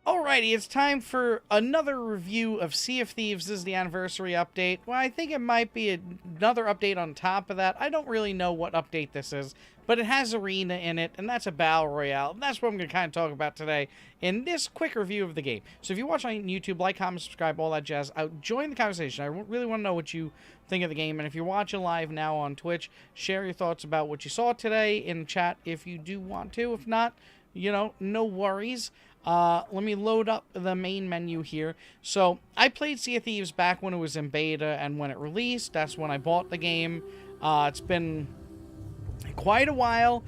Alrighty, it's time for another review of Sea of Thieves. This is the anniversary update. Well, I think it might be another update on top of that. I don't really know what update this is, but it has Arena in it, and that's a Battle Royale. And that's what I'm going to kind of talk about today in this quick review of the game. So if you watch on YouTube, like, comment, subscribe, all that jazz. Join the conversation. I really want to know what you think of the game. And if you're watching live now on Twitch, share your thoughts about what you saw today in chat if you do want to. If not, you know, no worries. Let me load up the main menu here. So, I played Sea of Thieves back when it was in beta and when it released. That's when I bought the game. It's been quite a while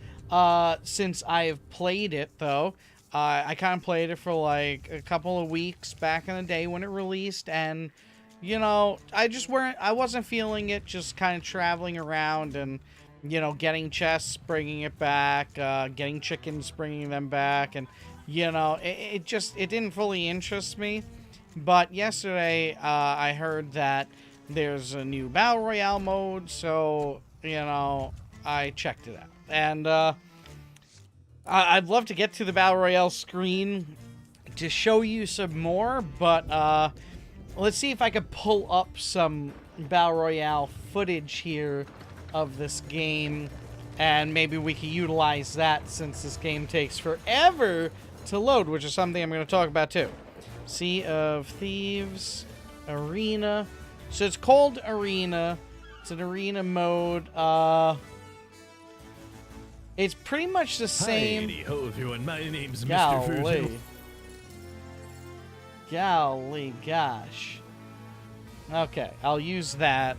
since I have played it, though. I kind of played it for like a couple of weeks back in the day when it released, and, you know, I wasn't feeling it, just kind of traveling around and, you know, getting chests, bringing it back, getting chickens, bringing them back, and you know, it didn't fully interest me. But yesterday, I heard that there's a new Battle Royale mode, so, you know, I checked it out. And, I'd love to get to the Battle Royale screen to show you some more, but, let's see if I could pull up some Battle Royale footage here of this game, and maybe we can utilize that since this game takes forever to load, which is something I'm going to talk about too. Sea of Thieves Arena. So it's called Arena. It's an arena mode. It's pretty much the same. Hi, ho everyone. My name's Mr. Golly. Fealty. Golly gosh. Okay, I'll use that.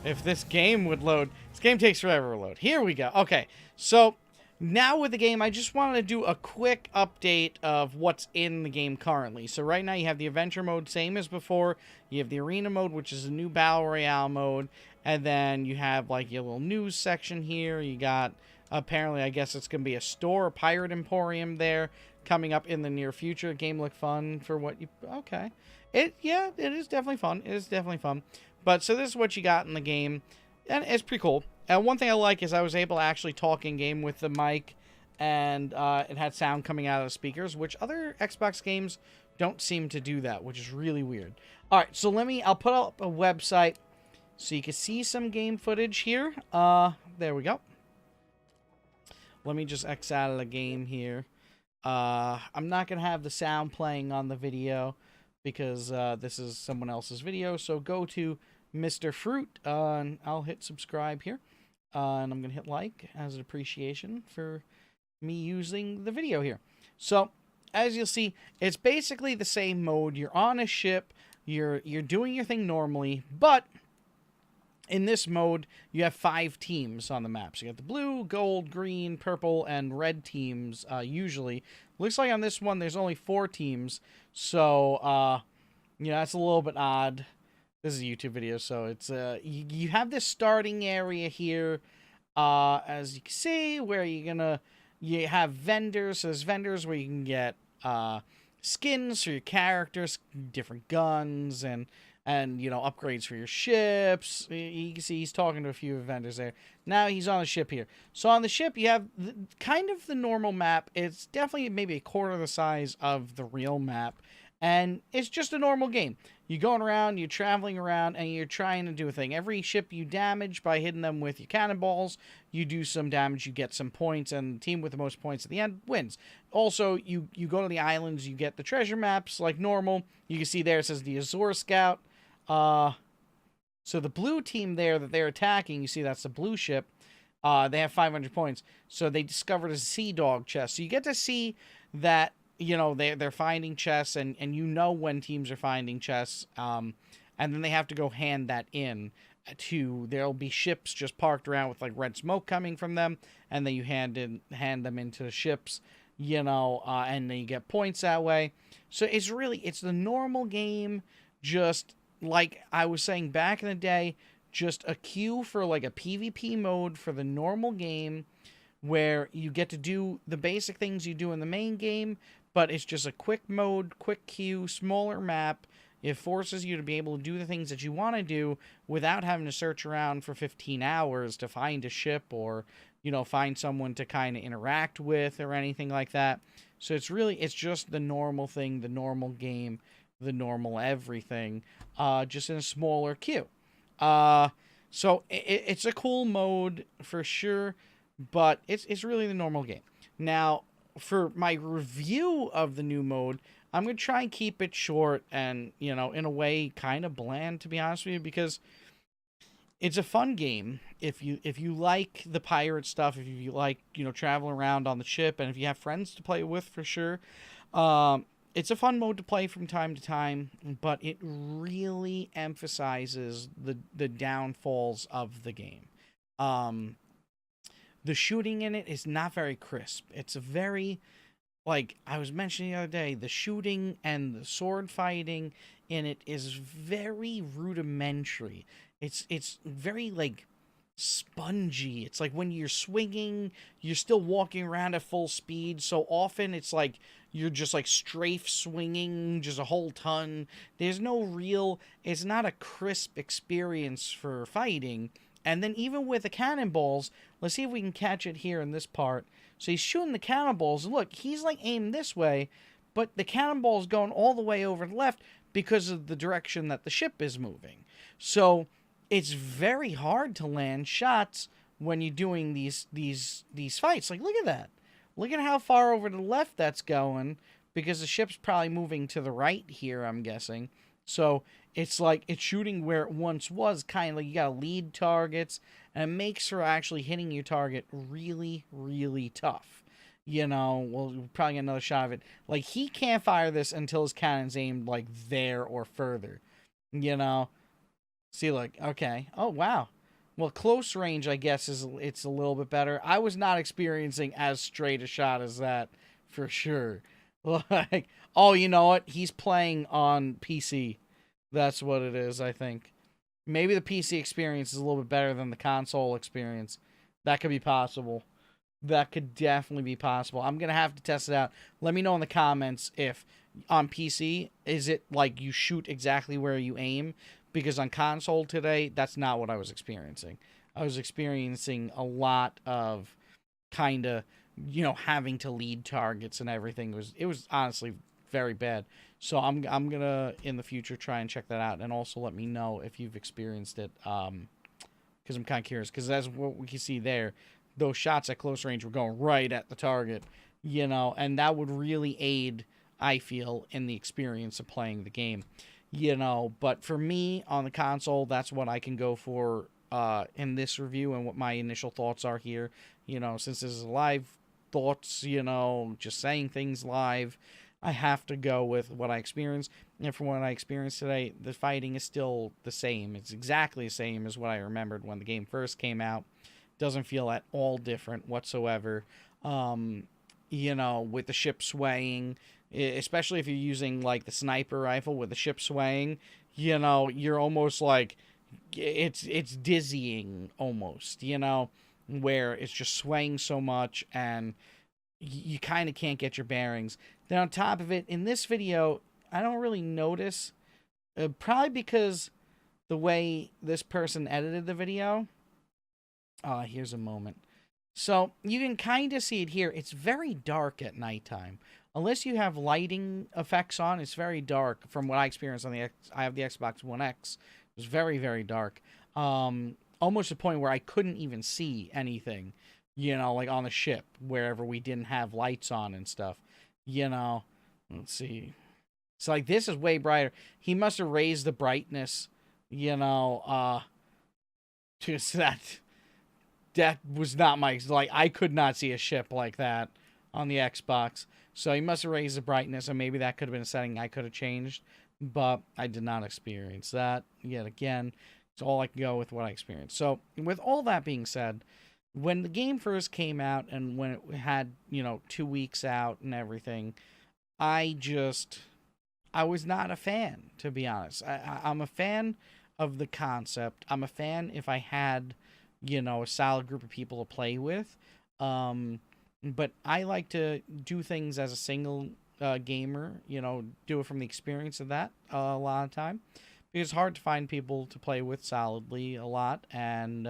If this game would load. This game takes forever to load. Here we go. Okay, so now with the game, I just wanted to do a quick update of what's in the game currently. So right now you have the adventure mode, same as before. You have the arena mode, which is a new Battle Royale mode. And then you have like your little news section here. You got, apparently, I guess it's going to be a store, a pirate emporium there coming up in the near future. Game look fun for what you, okay. Yeah, it is definitely fun. It is definitely fun. But so this is what you got in the game. And it's pretty cool. And one thing I like is I was able to actually talk in-game with the mic, and it had sound coming out of the speakers, which other Xbox games don't seem to do that, which is really weird. Alright, so I'll put up a website so you can see some game footage here. There we go. Let me just X out of the game here. I'm not going to have the sound playing on the video because this is someone else's video, so go to Mr. Fruit, and I'll hit subscribe here. And I'm going to hit like as an appreciation for me using the video here. So, as you'll see, it's basically the same mode. You're on a ship, you're doing your thing normally, but in this mode, you have 5 teams on the map. So you got the blue, gold, green, purple, and red teams, usually. Looks like on this one, there's only 4 teams. So, you know, that's a little bit odd. This is a YouTube video, so it's, you have this starting area here, as you can see, where you have vendors. So there's vendors where you can get, skins for your characters, different guns, and, you know, upgrades for your ships. You can see he's talking to a few vendors there. Now he's on the ship here. So on the ship, you have kind of the normal map. It's definitely maybe a quarter the size of the real map. And it's just a normal game. You're going around, you're traveling around, and you're trying to do a thing. Every ship you damage by hitting them with your cannonballs, you do some damage, you get some points, and the team with the most points at the end wins. Also, you go to the islands, you get the treasure maps like normal. You can see there it says the Azure Scout. So the blue team there that they're attacking, you see that's the blue ship. They have 500 points. So they discovered a Sea Dog chest. So you get to see that, you know, they're finding chests, and you know when teams are finding chests, and then they have to go hand that in to, there'll be ships just parked around with like red smoke coming from them, and then you hand them into the ships, you know, and then you get points that way. So it's the normal game, just like I was saying back in the day, just a queue for like a PvP mode for the normal game, where you get to do the basic things you do in the main game, but it's just a quick mode, quick queue, smaller map. It forces you to be able to do the things that you want to do without having to search around for 15 hours to find a ship or you know, find someone to kind of interact with or anything like that. So it's just the normal thing, the normal game, the normal everything, just in a smaller queue. So it's a cool mode for sure, but it's really the normal game. Now, for my review of the new mode, I'm gonna try and keep it short and, you know, in a way kind of bland, to be honest with you, because it's a fun game. If you like the pirate stuff, if you like, you know, traveling around on the ship, and if you have friends to play with, for sure, it's a fun mode to play from time to time. But it really emphasizes the downfalls of the game. The shooting in it is not very crisp. It's a very, like I was mentioning the other day, the shooting and the sword fighting in it is very rudimentary. It's very like spongy. It's like when you're swinging, you're still walking around at full speed. So often it's like you're just like strafe swinging just a whole ton. There's no real, it's not a crisp experience for fighting. And then even with the cannonballs, let's see if we can catch it here in this part. So he's shooting the cannonballs. Look, he's like aimed this way, but the cannonball's going all the way over to the left because of the direction that the ship is moving. So it's very hard to land shots when you're doing these fights. Like, look at that. Look at how far over to the left that's going, because the ship's probably moving to the right here, I'm guessing. So it's like it's shooting where it once was, kind of like you got to lead targets, and it makes for actually hitting your target really, really tough. You know, we'll probably get another shot of it. Like, he can't fire this until his cannon's aimed, like, there or further. You know? See, like, okay. Oh, wow. Well, close range, I guess, it's a little bit better. I was not experiencing as straight a shot as that, for sure. Like, oh, you know what? He's playing on PC. That's what it is, I think. Maybe the PC experience is a little bit better than the console experience. That could be possible. That could definitely be possible. I'm going to have to test it out. Let me know in the comments if on PC, is it like you shoot exactly where you aim? Because on console today, that's not what I was experiencing. I was experiencing a lot of kind of, you know, having to lead targets and everything. It was honestly very bad. So I'm gonna in the future try and check that out, and also let me know if you've experienced it, because I'm kind of curious. Because as what we can see there, those shots at close range were going right at the target, you know, and that would really aid, I feel, in the experience of playing the game, you know. But for me on the console, that's what I can go for in this review, and what my initial thoughts are here, you know, since this is live thoughts, you know, just saying things live. I have to go with what I experienced. And from what I experienced today, the fighting is still the same. It's exactly the same as what I remembered when the game first came out. Doesn't feel at all different whatsoever. You know, with the ship swaying, especially if you're using like the sniper rifle with the ship swaying, you know, you're almost like, it's dizzying almost, you know, where it's just swaying so much and you kind of can't get your bearings. Then on top of it, in this video, I don't really notice, probably because the way this person edited the video. Here's a moment. So you can kind of see it here. It's very dark at nighttime. Unless you have lighting effects on, it's very dark from what I experienced on I have the Xbox One X. It was very, very dark. Almost to the point where I couldn't even see anything, you know, like on the ship, wherever we didn't have lights on and stuff, you know. Let's see. So, like, this is way brighter. He must have raised the brightness, you know, to that was not my, like, I could not see a ship like that on the Xbox. So he must have raised the brightness, and maybe that could have been a setting I could have changed, but I did not experience that yet again. It's all I can go with what I experienced. So, with all that being said, when the game first came out and when it had, you know, 2 weeks out and everything, I was not a fan, to be honest. I'm a fan of the concept. I'm a fan if I had, you know, a solid group of people to play with. But I like to do things as a single gamer, you know, do it from the experience of that a lot of time. Because it's hard to find people to play with solidly a lot. And,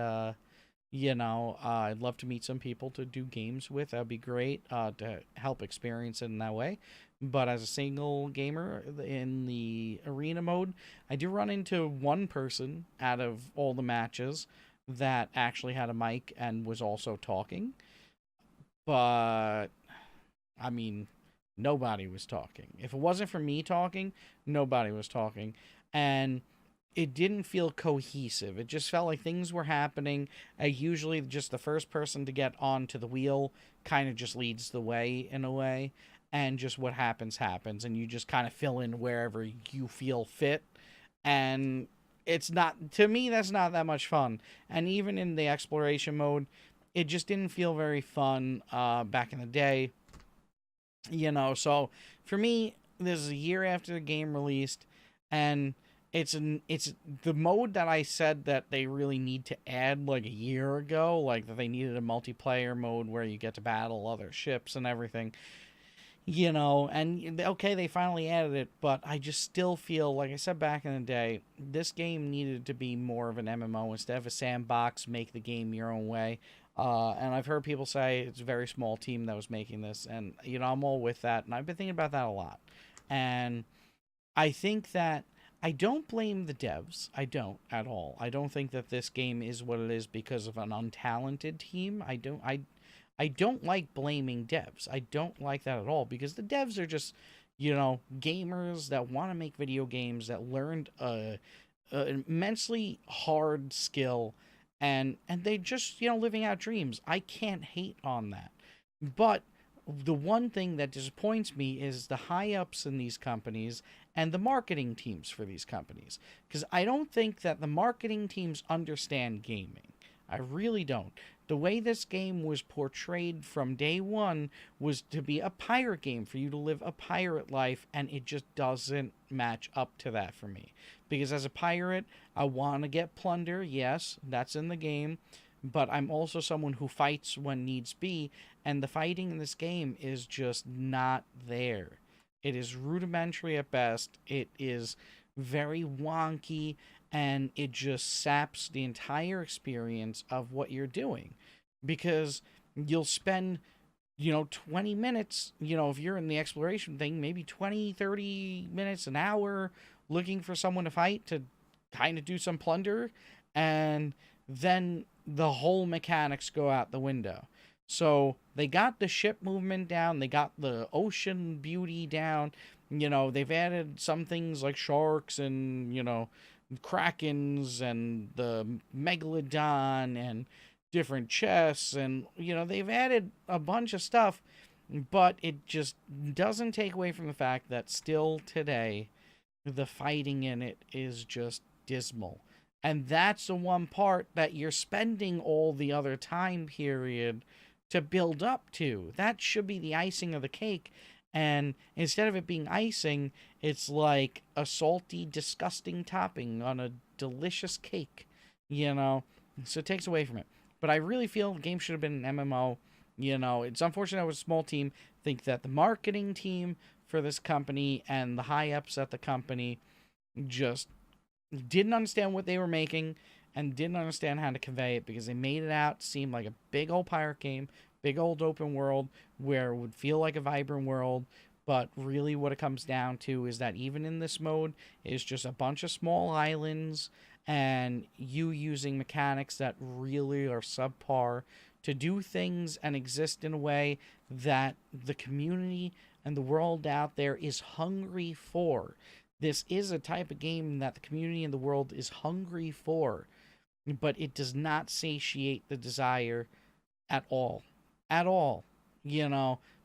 I'd love to meet some people to do games with. That'd be great to help experience it in that way. But as a single gamer in the arena mode, I do run into one person out of all the matches that actually had a mic and was also talking. But, I mean, nobody was talking. If it wasn't for me talking, nobody was talking. And it didn't feel cohesive. It just felt like things were happening. Usually, just the first person to get onto the wheel kind of just leads the way in a way, and just what happens happens, and you just kind of fill in wherever you feel fit. And it's not, to me, that's not that much fun. And even in the exploration mode, it just didn't feel very fun back in the day. So for me, this is a year after the game released, and it's the mode that I said that they really need to add like a year ago, like that they needed a multiplayer mode where you get to battle other ships and everything. And okay, they finally added it, but I just still feel, like I said back in the day, this game needed to be more of an MMO instead of a sandbox, make the game your own way. And I've heard people say it's a very small team that was making this, and, I'm all with that, and I've been thinking about that a lot. And I think that I don't blame the devs. I don't at all. I don't think that this game is what it is because of an untalented team. I don't like blaming devs. I don't like that at all because the devs are just, gamers that want to make video games that learned an immensely hard skill and they just, living out dreams. I can't hate on that. But the one thing that disappoints me is the high ups in these companies and the marketing teams for these companies. Because I don't think that the marketing teams understand gaming. I really don't. The way this game was portrayed from day one was to be a pirate game, for you to live a pirate life, and it just doesn't match up to that for me. Because as a pirate, I want to get plunder, yes, that's in the game, but I'm also someone who fights when needs be, and the fighting in this game is just not there. It is rudimentary at best, it is very wonky, and it just saps the entire experience of what you're doing. Because you'll spend, 20 minutes, if you're in the exploration thing, maybe 20, 30 minutes, an hour, looking for someone to fight to kind of do some plunder, and then the whole mechanics go out the window. So they got the ship movement down, they got the ocean beauty down, they've added some things like sharks and, krakens and the megalodon and different chests, and they've added a bunch of stuff, but it just doesn't take away from the fact that still today the fighting in it is just dismal. And that's the one part that you're spending all the other time period to build up to. That should be the icing of the cake. And instead of it being icing, it's like a salty, disgusting topping on a delicious cake, So it takes away from it. But I really feel the game should have been an MMO. It's unfortunate it was a small team. I think that the marketing team for this company and the high-ups at the company just didn't understand what they were making and didn't understand how to convey it, because they made it out to seem like a big old pirate game, big old open world where it would feel like a vibrant world. But really what it comes down to is that even in this mode, it's just a bunch of small islands and you using mechanics that really are subpar to do things and exist in a way that the community and the world out there is hungry for. This is a type of game that the community and the world is hungry for, but it does not satiate the desire at all. At all.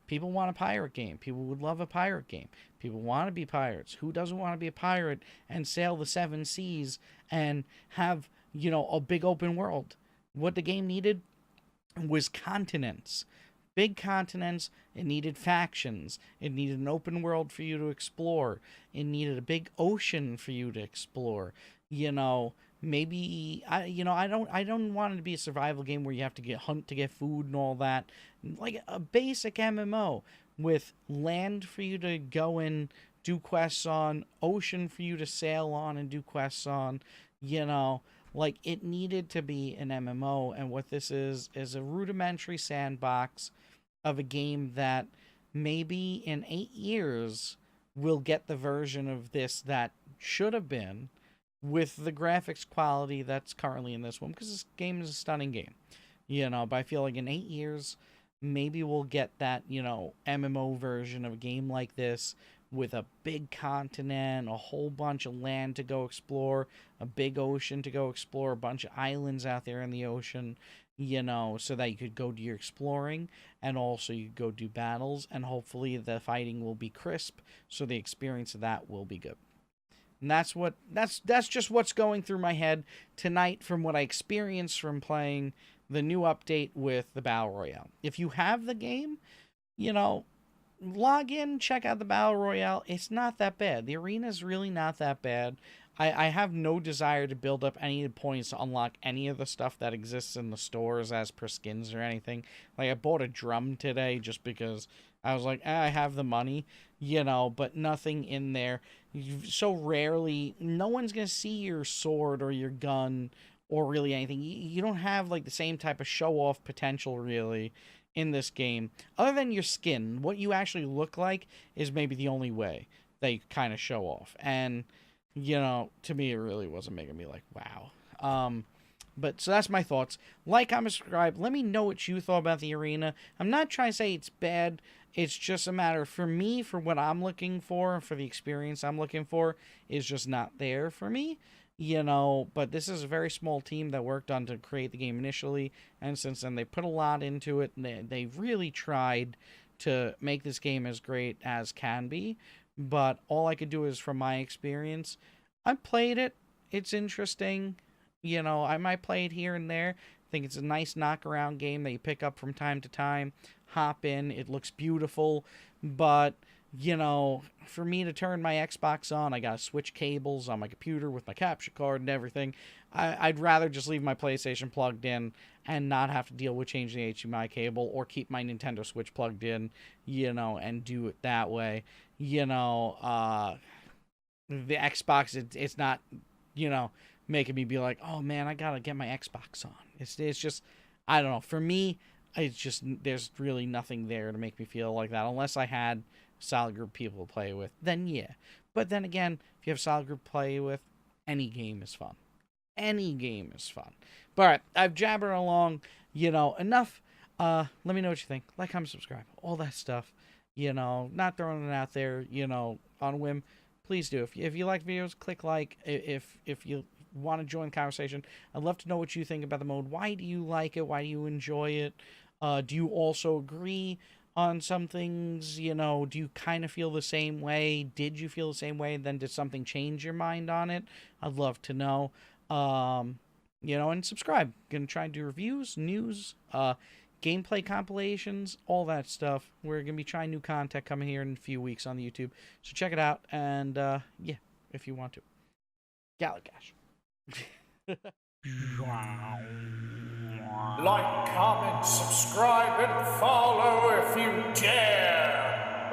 People want a pirate game. People would love a pirate game. People want to be pirates. Who doesn't want to be a pirate and sail the seven seas and have, a big open world? What the game needed was continents. Big continents. It needed factions. It needed an open world for you to explore. It needed a big ocean for you to explore. Maybe I don't want it to be a survival game where you have to hunt to get food and all that. Like a basic MMO with land for you to go and do quests on, ocean for you to sail on and do quests on, Like, it needed to be an MMO, and what this is a rudimentary sandbox of a game that maybe in 8 years will get the version of this that should have been with the graphics quality that's currently in this one, because this game is a stunning game. But I feel like in 8 years, maybe we'll get that, MMO version of a game like this with a big continent, a whole bunch of land to go explore, a big ocean to go explore, a bunch of islands out there in the ocean, so that you could go do your exploring, and also you could go do battles, and hopefully the fighting will be crisp, so the experience of that will be good. And that's just what's going through my head tonight from what I experienced from playing the new update with the Battle Royale. If you have the game, log in, check out the Battle Royale. It's not that bad. The arena is really not that bad. I have no desire to build up any points to unlock any of the stuff that exists in the stores as per skins or anything. Like, I bought a drum today just because I was like, I have the money, but nothing in there. So rarely, no one's going to see your sword or your gun or really anything. You don't have, like, the same type of show-off potential, really, in this game. Other than your skin, what you actually look like is maybe the only way that you kind of show off. And, to me, it really wasn't making me like, wow. But, so that's my thoughts. Like, comment, subscribe. Let me know what you thought about the arena. I'm not trying to say it's bad. It's just a matter, for me, for what I'm looking for, for the experience I'm looking for, is just not there for me. But this is a very small team that worked on to create the game initially, and since then they put a lot into it, and they really tried to make this game as great as can be. But all I could do is, from my experience, I played it. It's interesting. I might play it here and there. I think it's a nice knockaround game that you pick up from time to time. Hop in. It looks beautiful. But, for me to turn my Xbox on, I gotta switch cables on my computer with my capture card and everything. I'd rather just leave my PlayStation plugged in and not have to deal with changing the HDMI cable, or keep my Nintendo Switch plugged in, and do it that way. The Xbox, it's not, making me be like, oh man, I gotta get my Xbox on. It's just, I don't know. For me, it's just, there's really nothing there to make me feel like that, unless I had a solid group of people to play with. Then yeah. But then again, if you have a solid group to play with, any game is fun. Any game is fun. But all right, I've jabbered along, enough. Let me know what you think. Like, comment, subscribe, all that stuff. Not throwing it out there, on a whim. Please do. If you like videos, click like. If you want to join the conversation, I'd love to know what you think about the mode. Why do you like it? Why do you enjoy it? Do you also agree on some things? Do you kind of feel the same way? Did you feel the same way? Then did something change your mind on it? I'd love to know. And subscribe. Gonna try and do reviews, news, gameplay compilations, all that stuff. We're gonna be trying new content coming here in a few weeks on the YouTube, so check it out. And yeah, if you want to. Gallagash. Like, comment, subscribe, and follow if you dare.